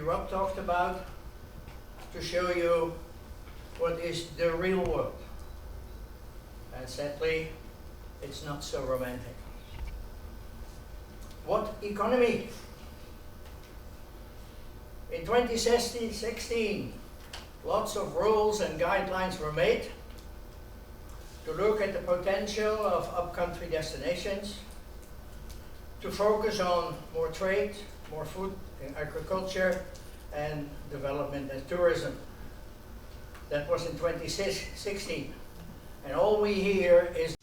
Rob talked about, to show you what is the real world. And sadly, it's not so romantic. What economy? In 2016, lots of rules and guidelines were made to look at the potential of upcountry destinations, to focus on more trade, more food and agriculture, and development and tourism. That was in 2016. And all we hear is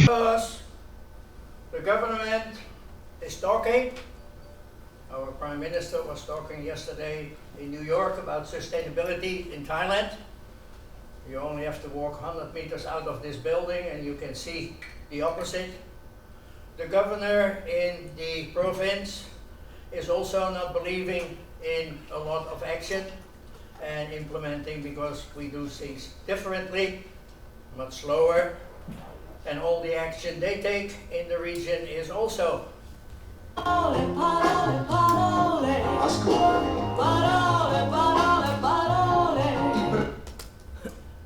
because the government is talking. Our Prime Minister was talking yesterday in New York about sustainability in Thailand. You only have to walk 100 meters out of this building and you can see the opposite. The governor in the province is also not believing in a lot of action and implementing, because we do things differently, much slower, and all the action they take in the region is also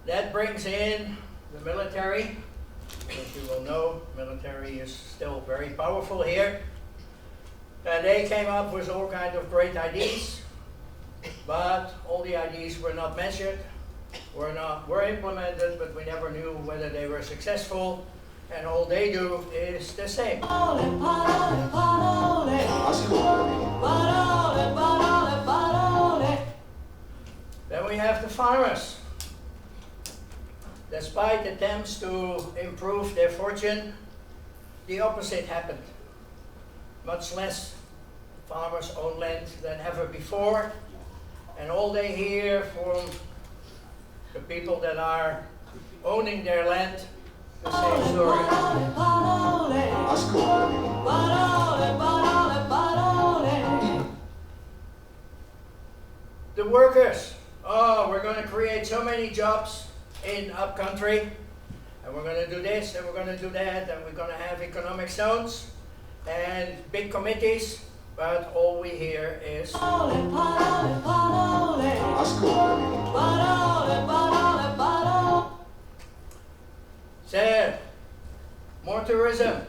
that brings in the military. As you will know, military is still very powerful here. And they came up with all kinds of great ideas, but all the ideas were not measured, were implemented, but we never knew whether they were successful. And all they do is the same. Then we have the farmers. Despite attempts to improve their fortune, the opposite happened. Much less farmers own land than ever before, and all they hear from the people that are owning their land, the same story. The workers, oh, we're going to create so many jobs in upcountry, and we're going to do this, and we're going to do that, and we're going to have economic zones and big committees, but all we hear is so, more tourism.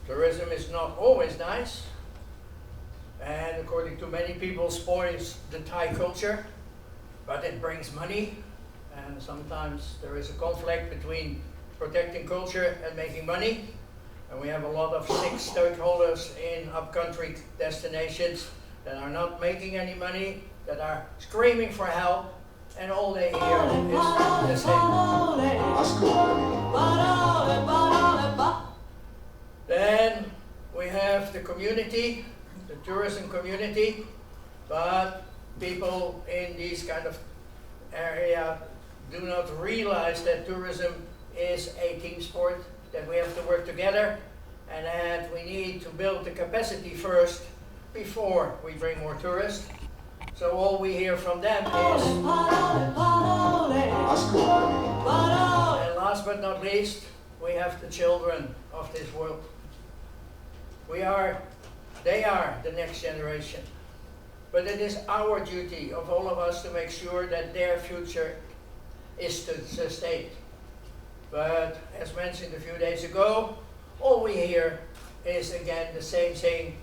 Tourism is not always nice, and according to many people spoils the Thai culture, but it brings money. And sometimes there is a conflict between protecting culture and making money. And we have a lot of sick stakeholders in upcountry destinations that are not making any money, that are screaming for help, and all they hear is the same. Then we have the community, the tourism community, but people in these kind of area do not realize that tourism is a team sport, that we have to work together, and that we need to build the capacity first before we bring more tourists. So all we hear from them is, and last but not least, we have the children of this world. They are the next generation. But it is our duty of all of us to make sure that their future is sustained. But as mentioned a few days ago, all we hear is again the same thing.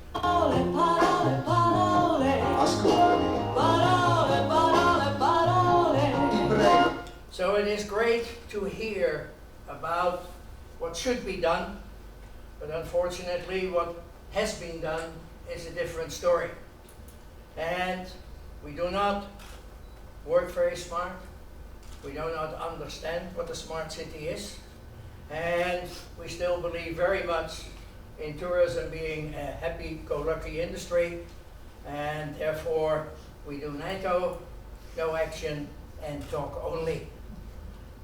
So it is great to hear about what should be done, but unfortunately what has been done is a different story. And we do not work very smart. We do not understand what a smart city is. And we still believe very much in tourism being a happy-go-lucky industry. And therefore, we do no action, and talk only.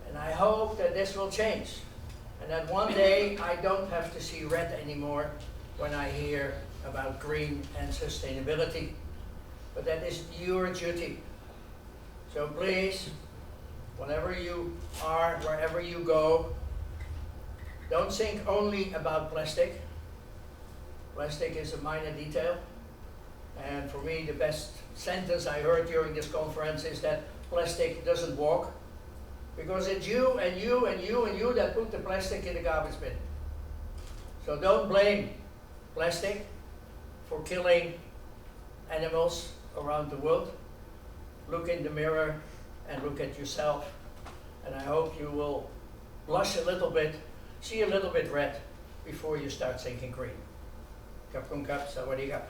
And I hope that this will change. And that one day, I don't have to see red anymore when I hear about green and sustainability. But that is your duty. So please, whenever you are, wherever you go, don't think only about plastic. Plastic is a minor detail. And for me, the best sentence I heard during this conference is that plastic doesn't walk. Because it's you and you and you and you that put the plastic in the garbage bin. So don't blame plastic for killing animals around the world. Look in the mirror and look at yourself. And I hope you will blush a little bit, see a little bit red before you start thinking green. Kap kun kap, sawadee kap.